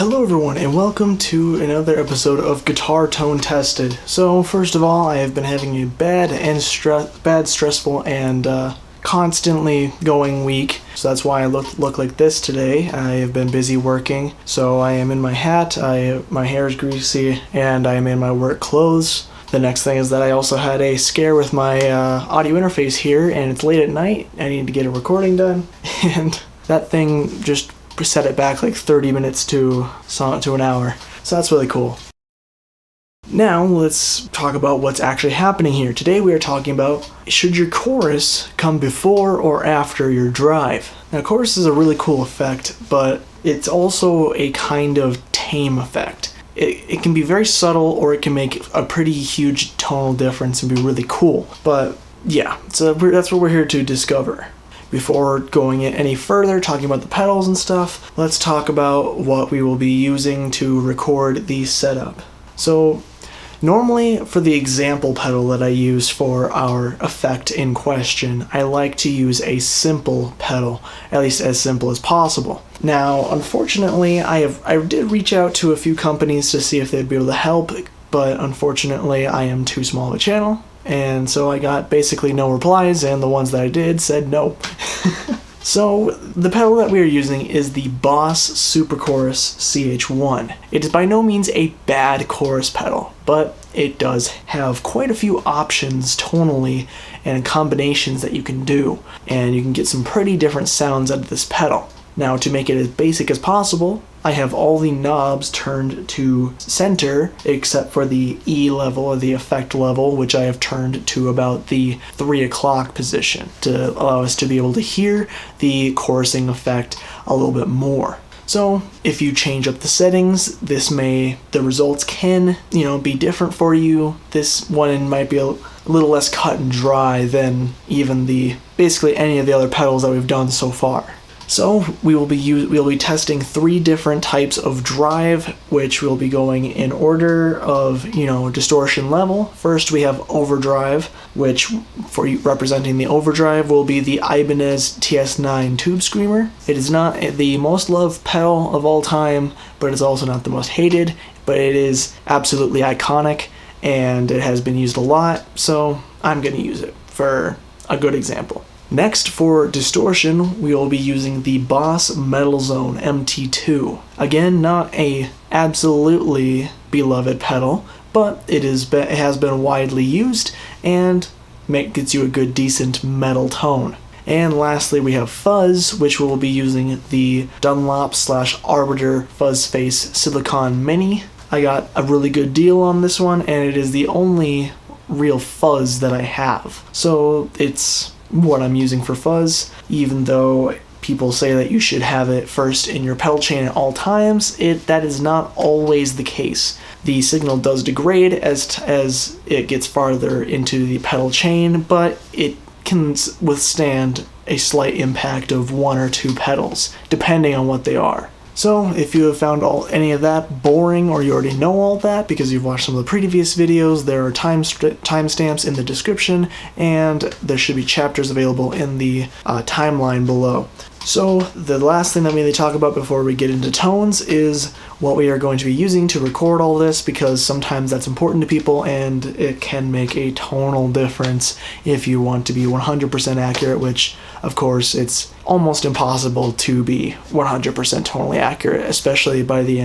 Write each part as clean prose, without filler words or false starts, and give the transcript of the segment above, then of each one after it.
Hello everyone and welcome to another episode of Guitar Tone Tested. So first of all, I have been having a bad, stressful, and constantly going week. So that's why I look like this today. I have been busy working. So I am in my hat, my hair is greasy, and I am in my work clothes. The next thing is that I also had a scare with my audio interface here, and it's late at night. I need to get a recording done, and that thing just set it back like 30 minutes to an hour. So that's really cool. Now let's talk about what's actually happening here. Today we are talking about, should your chorus come before or after your drive? Now chorus is a really cool effect, but it's also a kind of tame effect. It can be very subtle, or it can make a pretty huge tonal difference and be really cool. But yeah, so that's what we're here to discover. Before going any further, talking about the pedals and stuff, let's talk about what we will be using to record the setup. So normally for the example pedal that I use for our effect in question, I like to use a simple pedal, at least as simple as possible. Now, unfortunately, I did reach out to a few companies to see if they'd be able to help, but unfortunately I am too small of a channel. And so I got basically no replies, and the ones that I did said no. So the pedal that we are using is the Boss Super Chorus CH1. It is by no means a bad chorus pedal, but it does have quite a few options tonally and combinations that you can do, and you can get some pretty different sounds out of this pedal. Now, to make it as basic as possible, I have all the knobs turned to center except for the E level, or the effect level, which I have turned to about the 3 o'clock position to allow us to be able to hear the chorusing effect a little bit more. So if you change up the settings, the results can, be different for you. This one might be a little less cut and dry than even basically any of the other pedals that we've done so far. So we'll be testing 3 different types of drive, which will be going in order of, distortion level. First we have Overdrive, which for representing the Overdrive will be the Ibanez TS9 Tube Screamer. It is not the most loved pedal of all time, but it's also not the most hated, but it is absolutely iconic and it has been used a lot, so I'm going to use it for a good example. Next, for distortion, we will be using the Boss Metal Zone MT2. Again, not a absolutely beloved pedal, but it has been widely used and gets you a good, decent metal tone. And lastly, we have Fuzz, which we'll be using the Dunlop/Arbiter Fuzz Face Silicon Mini. I got a really good deal on this one, and it is the only real fuzz that I have. So it's what I'm using for fuzz, even though people say that you should have it first in your pedal chain at all times. That is not always the case. The signal does degrade as it gets farther into the pedal chain, but it can withstand a slight impact of 1 or 2 pedals, depending on what they are. So if you have found any of that boring, or you already know all that because you've watched some of the previous videos, there are timestamps in the description, and there should be chapters available in the timeline below. So the last thing that we need to talk about before we get into tones is what we are going to be using to record all this, because sometimes that's important to people and it can make a tonal difference if you want to be 100% accurate, which of course it's almost impossible to be 100% tonally accurate, especially by the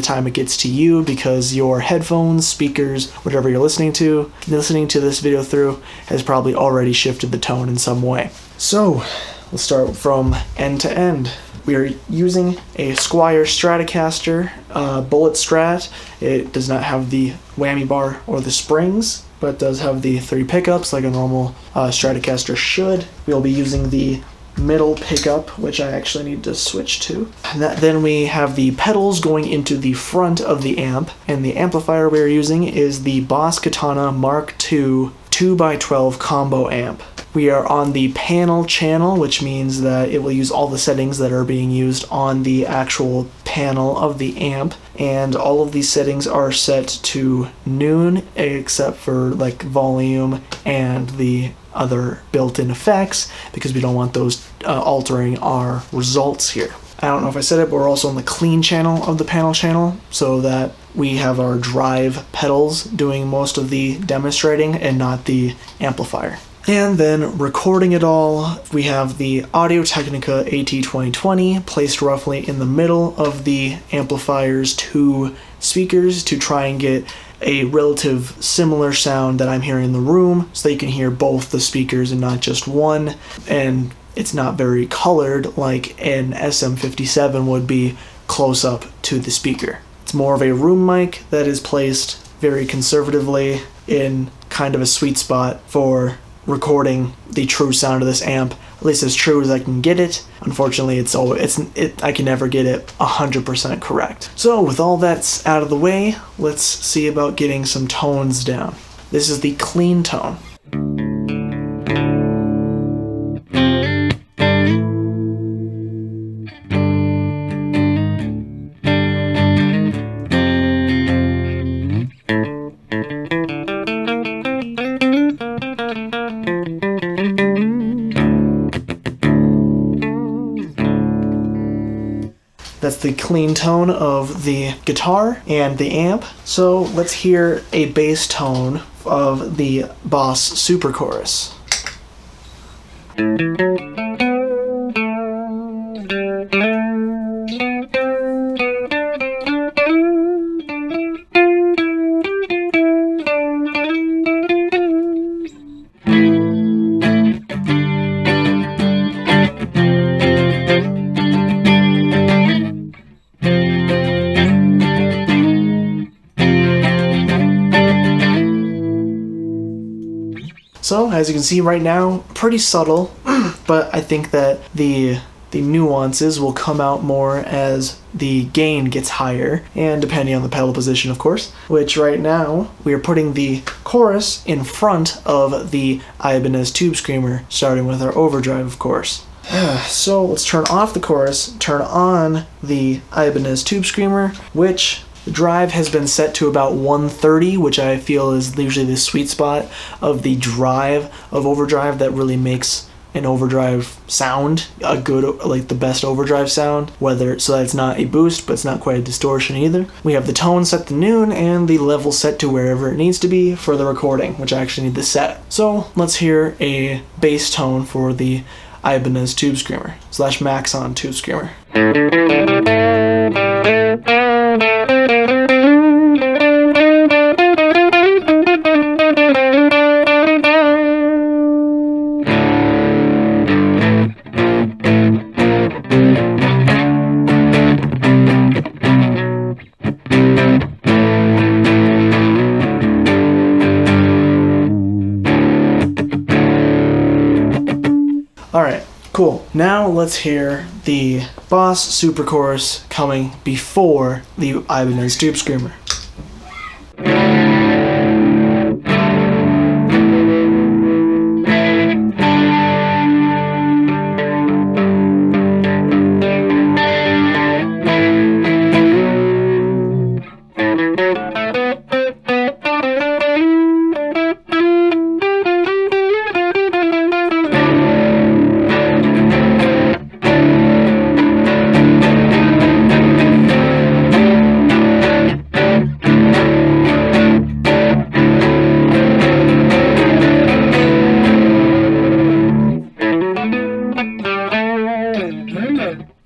time it gets to you, because your headphones, speakers, whatever you're listening to this video through has probably already shifted the tone in some way. So let's start from end to end. We are using a Squier Stratocaster Bullet Strat. It does not have the whammy bar or the springs, but does have the 3 pickups like a normal Stratocaster should. We'll be using the middle pickup, which I actually need to switch to. Then we have the pedals going into the front of the amp, and the amplifier we're using is the Boss Katana Mark II 2x12 combo amp. We are on the panel channel, which means that it will use all the settings that are being used on the actual panel of the amp, and all of these settings are set to noon except for like volume and the other built-in effects, because we don't want those altering our results here. I don't know if I said it, but we're also on the clean channel of the panel channel, so that we have our drive pedals doing most of the demonstrating and not the amplifier. And then recording it all, we have the Audio-Technica AT2020 placed roughly in the middle of the amplifier's two speakers to try and get a relative similar sound that I'm hearing in the room, so that you can hear both the speakers and not just one. And it's not very colored like an SM57 would be close up to the speaker. It's more of a room mic that is placed very conservatively in kind of a sweet spot for recording the true sound of this amp, at least as true as I can get it. Unfortunately, I can never get it 100% correct. So with all that's out of the way, let's see about getting some tones down. This is the clean tone. That's the clean tone of the guitar and the amp. So let's hear a bass tone of the Boss Super Chorus. So, as you can see right now, pretty subtle, but I think that the nuances will come out more as the gain gets higher, and depending on the pedal position, of course, which right now, we are putting the chorus in front of the Ibanez Tube Screamer, starting with our Overdrive, of course. So, let's turn off the chorus, turn on the Ibanez Tube Screamer, which the drive has been set to about 130, which I feel is usually the sweet spot of the drive of Overdrive that really makes an Overdrive sound a good, like the best Overdrive sound, so that it's not a boost, but it's not quite a distortion either. We have the tone set to noon and the level set to wherever it needs to be for the recording, which I actually need to set. So let's hear a bass tone for the Ibanez Tube Screamer / Maxon Tube Screamer. Alright, cool. Now let's hear the Boss Super Chorus coming before the Ibanez Tube Screamer.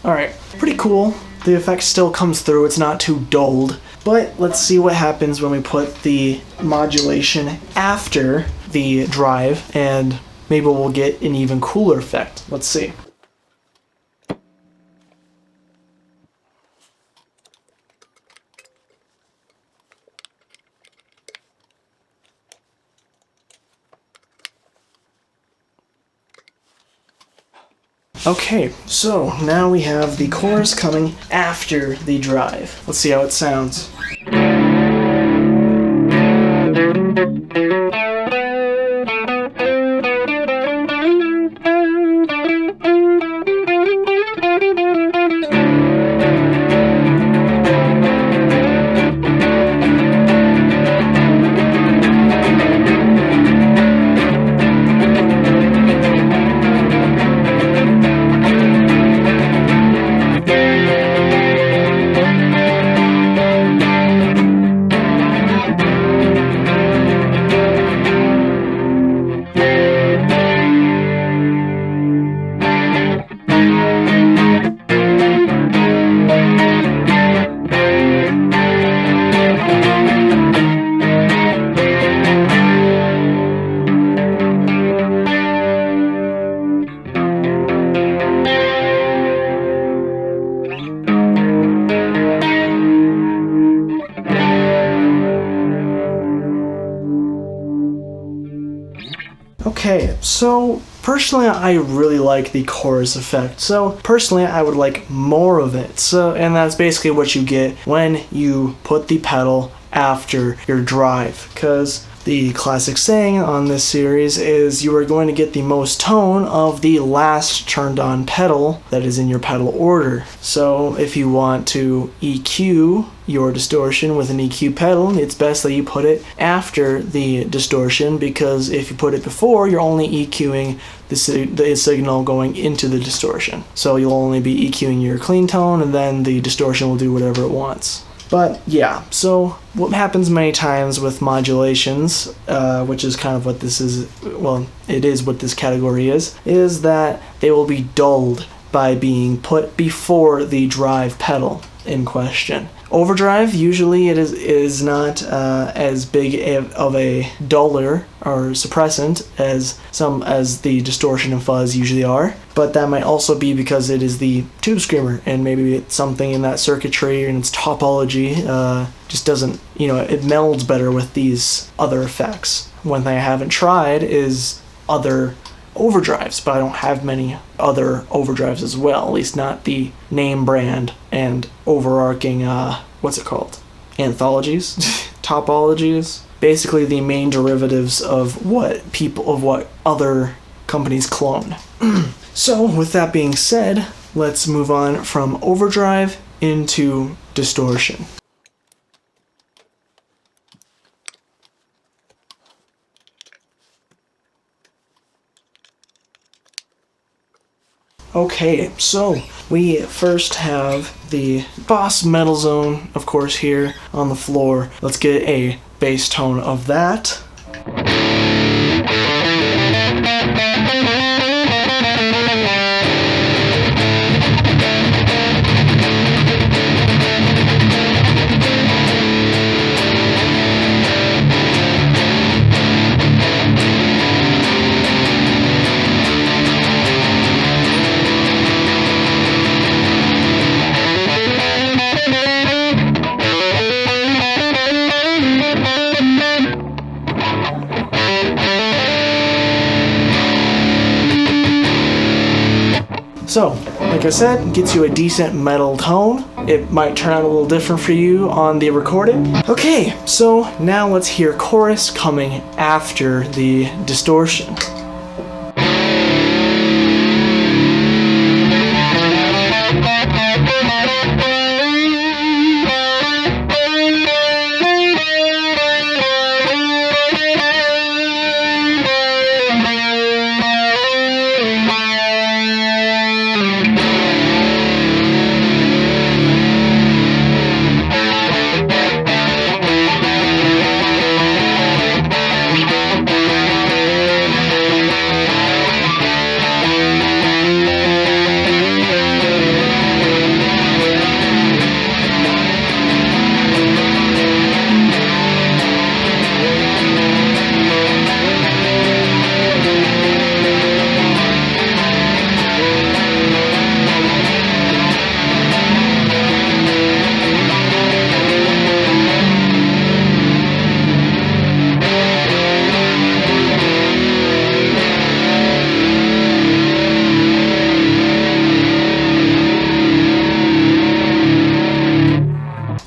Alright, pretty cool. The effect still comes through, it's not too dulled. But let's see what happens when we put the modulation after the drive, and maybe we'll get an even cooler effect. Let's see. Okay, so now we have the chorus coming after the drive. Let's see how it sounds. Okay, so personally I really like the chorus effect. So personally I would like more of it. And that's basically what you get when you put the pedal after your drive, because the classic saying on this series is you are going to get the most tone of the last turned on pedal that is in your pedal order. So if you want to EQ your distortion with an EQ pedal, it's best that you put it after the distortion, because if you put it before, you're only EQing the signal going into the distortion. So you'll only be EQing your clean tone, and then the distortion will do whatever it wants. But yeah, so what happens many times with modulations, which is kind of what this is, well, it is what this category is that they will be dulled by being put before the drive pedal in question. Overdrive, usually it is not as big of a duller or suppressant as the distortion and fuzz usually are, but that might also be because it is the tube screamer, and maybe it's something in that circuitry and its topology just doesn't, it melds better with these other effects. One thing I haven't tried is other overdrives, but I don't have many other overdrives as well, at least not the name brand and overarching anthologies topologies, basically the main derivatives of what other companies clone. So with that being said, let's move on from overdrive into distortion. Okay, so we first have the boss metal zone, of course, here on the floor. Let's get a bass tone of that. So, like I said, it gets you a decent metal tone. It might turn out a little different for you on the recording. Okay, so now let's hear chorus coming after the distortion.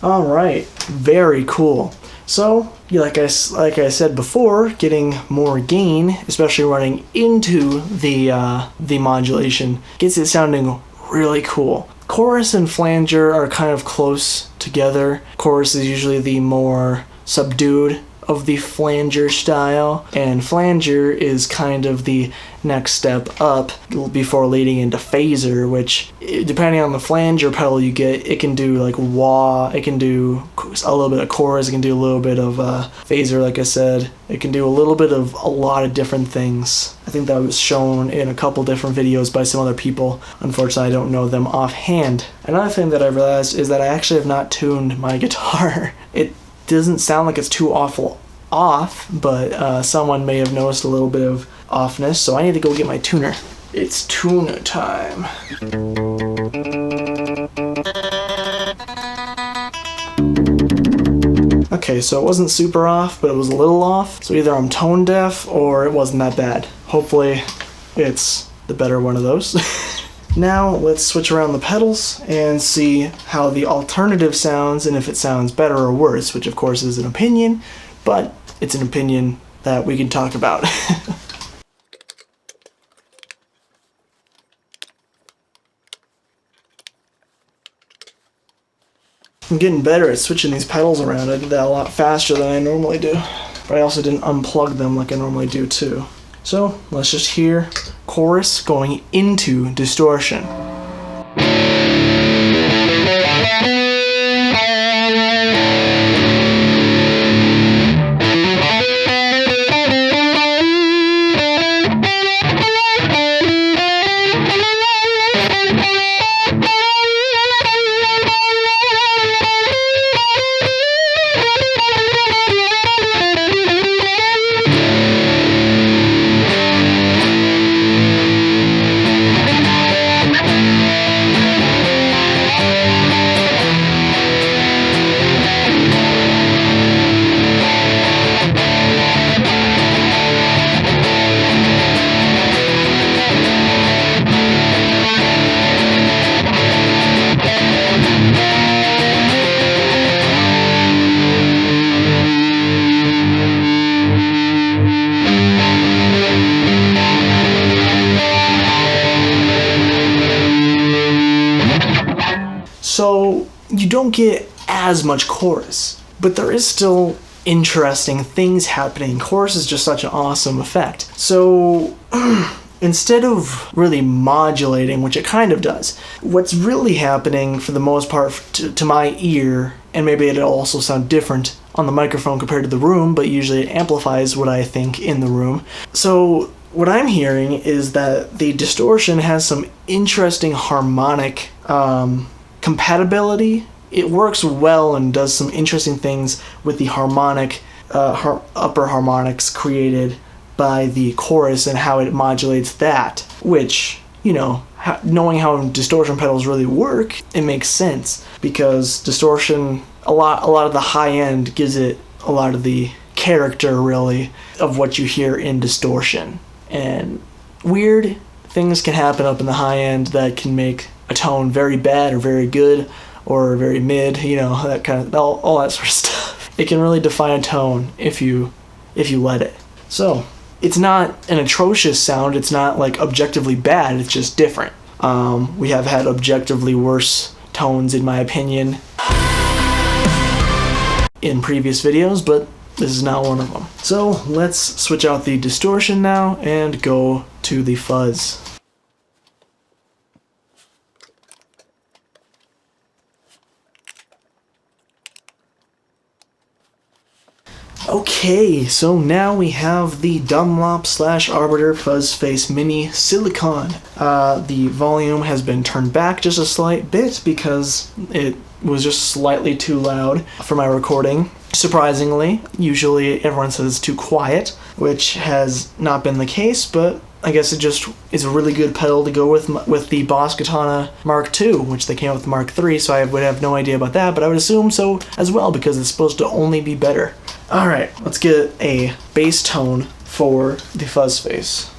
Alright, very cool. So, like I said before, getting more gain, especially running into the modulation, gets it sounding really cool. Chorus and flanger are kind of close together. Chorus is usually the more subdued of the flanger style, and flanger is kind of the next step up before leading into phaser, which, depending on the flanger pedal you get, it can do like wah, it can do a little bit of chorus, it can do a little bit of phaser, like I said. It can do a little bit of a lot of different things. I think that was shown in a couple different videos by some other people. Unfortunately, I don't know them offhand. Another thing that I realized is that I actually have not tuned my guitar. It doesn't sound like it's too awful off, but someone may have noticed a little bit of offness, so I need to go get my tuner. It's tuner time. Okay, so it wasn't super off, but it was a little off, so either I'm tone deaf or it wasn't that bad. hopefully it's the better one of those. Now let's switch around the pedals and see how the alternative sounds and if it sounds better or worse, which of course is an opinion, but it's an opinion that we can talk about. I'm getting better at switching these pedals around. I did that a lot faster than I normally do, but I also didn't unplug them like I normally do too. So let's just hear chorus going into distortion. So you don't get as much chorus, but there is still interesting things happening. Chorus is just such an awesome effect. So instead of really modulating, which it kind of does, what's really happening for the most part to my ear, and maybe it'll also sound different on the microphone compared to the room, but usually it amplifies what I think in the room. So what I'm hearing is that the distortion has some interesting harmonic compatibility. It works well and does some interesting things with the harmonic, upper harmonics created by the chorus and how it modulates that, which, you know, knowing how distortion pedals really work, it makes sense, because distortion, a lot of the high end gives it a lot of the character, really, of what you hear in distortion. And weird things can happen up in the high end that can make a tone very bad or very good or very mid, you know, that kind of, all that sort of stuff. It can really define a tone if you let it. So it's not an atrocious sound, it's not like objectively bad, it's just different. We have had objectively worse tones, in my opinion, in previous videos, but this is not one of them. So let's switch out the distortion now and go to the fuzz. Okay, so now we have the Dunlop / Arbiter Fuzz Face Mini Silicon. The volume has been turned back just a slight bit because it was just slightly too loud for my recording. Surprisingly, usually everyone says it's too quiet, which has not been the case, but I guess it just is a really good pedal to go with the Boss Katana Mark II, which they came out with Mark III, so I would have no idea about that, but I would assume so as well, because it's supposed to only be better. Alright, let's get a bass tone for the Fuzz Face.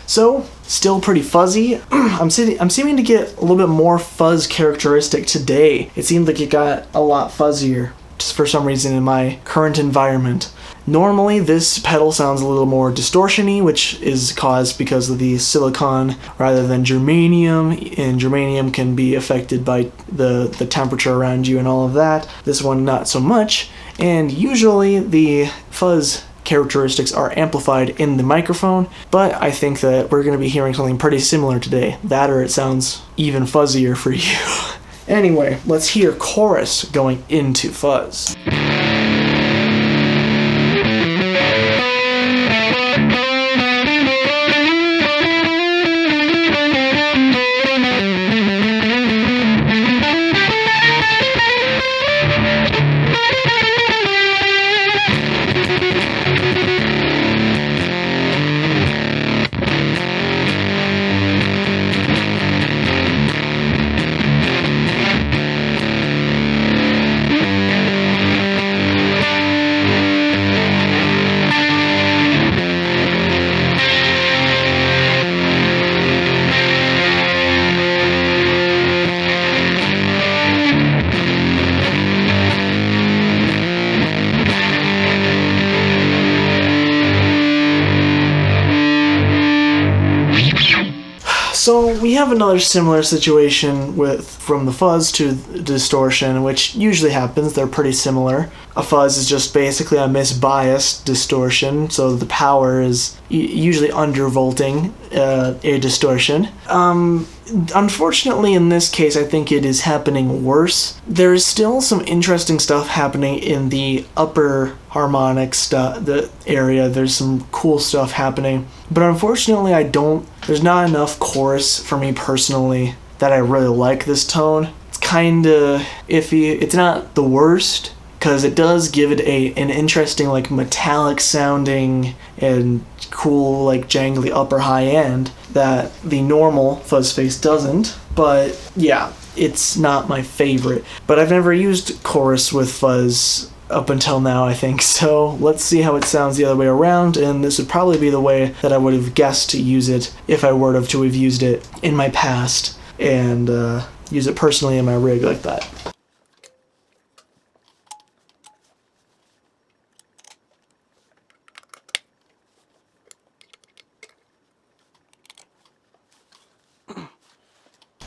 So, still pretty fuzzy. I'm seeming to get a little bit more fuzz characteristic today. It seemed like it got a lot fuzzier, just for some reason in my current environment. Normally, this pedal sounds a little more distortion-y, which is caused because of the silicon rather than germanium, and germanium can be affected by the temperature around you and all of that. This one, not so much, and usually the fuzz characteristics are amplified in the microphone, but I think that we're going to be hearing something pretty similar today. That or it sounds even fuzzier for you. Anyway, let's hear chorus going into Fuzz. So we have another similar situation from the fuzz to the distortion, which usually happens. They're pretty similar. A fuzz is just basically a misbiased distortion, so the power is usually undervolting a distortion. Unfortunately, in this case, I think it is happening worse. There is still some interesting stuff happening in the upper harmonic the area. There's some cool stuff happening, but unfortunately, there's not enough chorus for me personally that I really like this tone. It's kind of iffy. It's not the worst, because it does give it an interesting, like, metallic sounding and cool, like, jangly upper high end that the normal fuzz face doesn't. But yeah, it's not my favorite. But I've never used chorus with fuzz up until now, I think, so let's see how it sounds the other way around, and this would probably be the way that I would have guessed to use it if I were to have used it in my past and use it personally in my rig like that.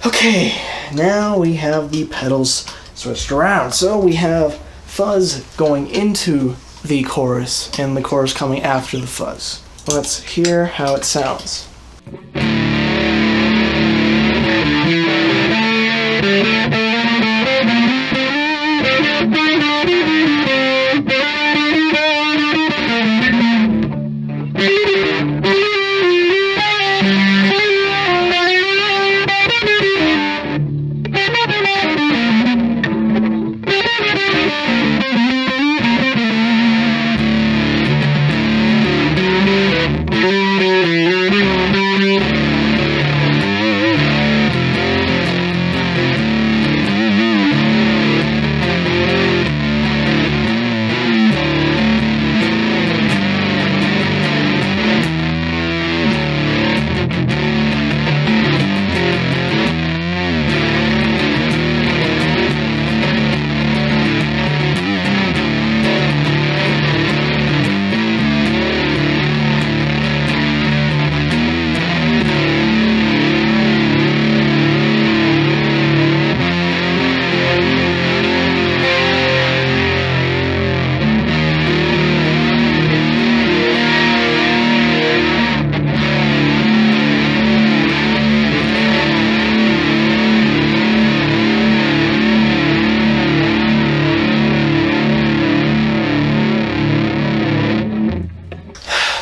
Okay, now we have the pedals switched around. So we have fuzz going into the chorus and the chorus coming after the fuzz. Let's hear how it sounds.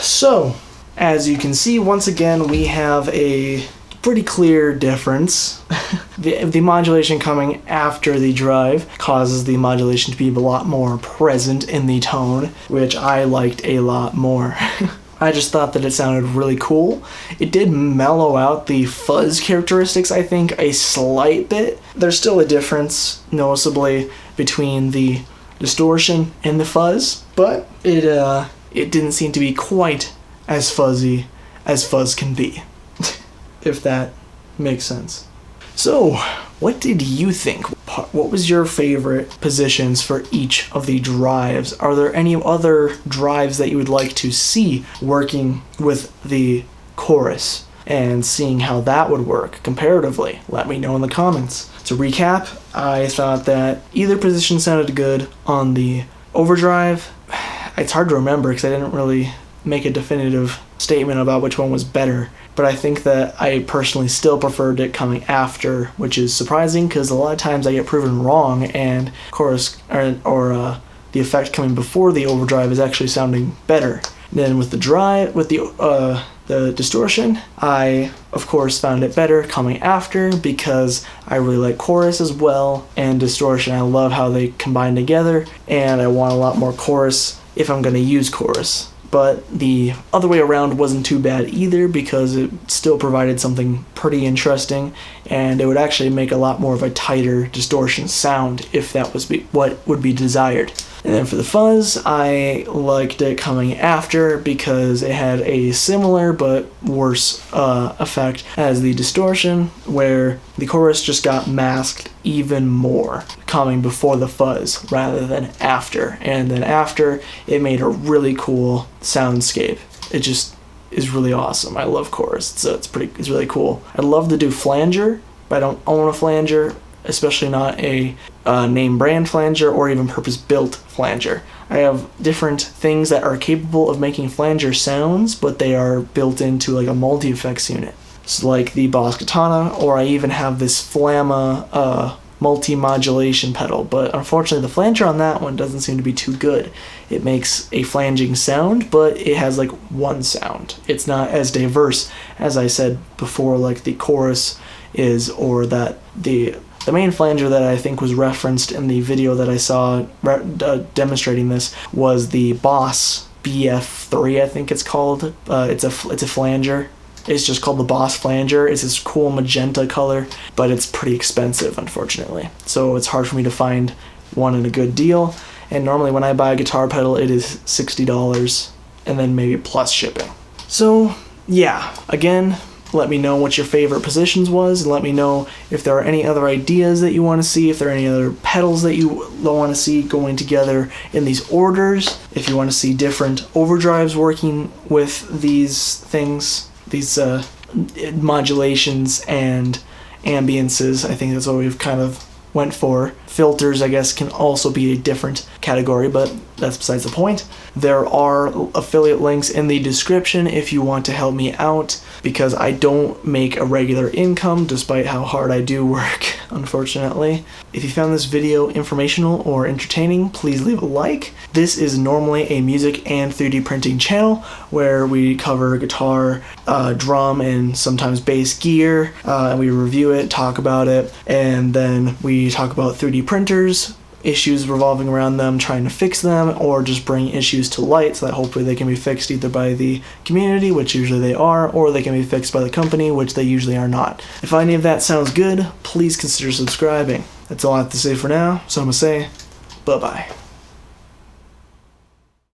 So, as you can see, once again, we have a pretty clear difference. The modulation coming after the drive causes the modulation to be a lot more present in the tone, which I liked a lot more. I just thought that it sounded really cool. It did mellow out the fuzz characteristics, I think, a slight bit. There's still a difference, noticeably, between the distortion and the fuzz, but it didn't seem to be quite as fuzzy as fuzz can be, if that makes sense. So, what did you think? What was your favorite positions for each of the drives? Are there any other drives that you would like to see working with the chorus and seeing how that would work comparatively? Let me know in the comments. To recap, I thought that either position sounded good on the Overdrive. It's hard to remember because I didn't really make a definitive statement about which one was better, but I think that I personally still preferred it coming after, which is surprising because a lot of times I get proven wrong and chorus or the effect coming before the Overdrive is actually sounding better. Then with the distortion, I of course found it better coming after because I really like chorus as well, and distortion, I love how they combine together, and I want a lot more chorus if I'm going to use chorus. But the other way around wasn't too bad either because it still provided something pretty interesting, and it would actually make a lot more of a tighter distortion sound if that was what would be desired. And then for the fuzz, I liked it coming after because it had a similar but worse effect as the distortion, where the chorus just got masked even more coming before the fuzz rather than after. And then after, it made a really cool soundscape. It just is really awesome. I love chorus, so it's really cool. I'd love to do flanger, but I don't own a flanger, especially not a name brand flanger or even purpose-built flanger. I have different things that are capable of making flanger sounds, but they are built into like a multi-effects unit. So like the Boss Katana, or I even have this Flamma multi-modulation pedal, but unfortunately the flanger on that one doesn't seem to be too good. It makes a flanging sound, but it has like one sound. It's not as diverse as I said before, like the chorus is, or that the main flanger that I think was referenced in the video that I saw demonstrating this was the Boss BF3, I think it's called. It's a flanger. It's just called the Boss flanger. It's this cool magenta color, but it's pretty expensive, unfortunately. So it's hard for me to find one in a good deal. And normally when I buy a guitar pedal, it is $60, and then maybe plus shipping. So yeah, again, let me know what your favorite positions was, and let me know if there are any other ideas that you want to see, if there are any other pedals that you want to see going together in these orders, if you want to see different overdrives working with these things, these modulations and ambiances. I think that's what we've kind of went for. Filters, I guess, can also be a different category, but that's besides the point. There are affiliate links in the description if you want to help me out, because I don't make a regular income despite how hard I do work, unfortunately. If you found this video informational or entertaining, please leave a like. This is normally a music and 3D printing channel where we cover guitar, drum, and sometimes bass gear, and we review it, talk about it, and then we talk about 3D printers, issues revolving around them, trying to fix them, or just bring issues to light so that hopefully they can be fixed either by the community, which usually they are, or they can be fixed by the company, which they usually are not. If any of that sounds good, please consider subscribing. That's all I have to say for now, so I'm gonna say bye-bye.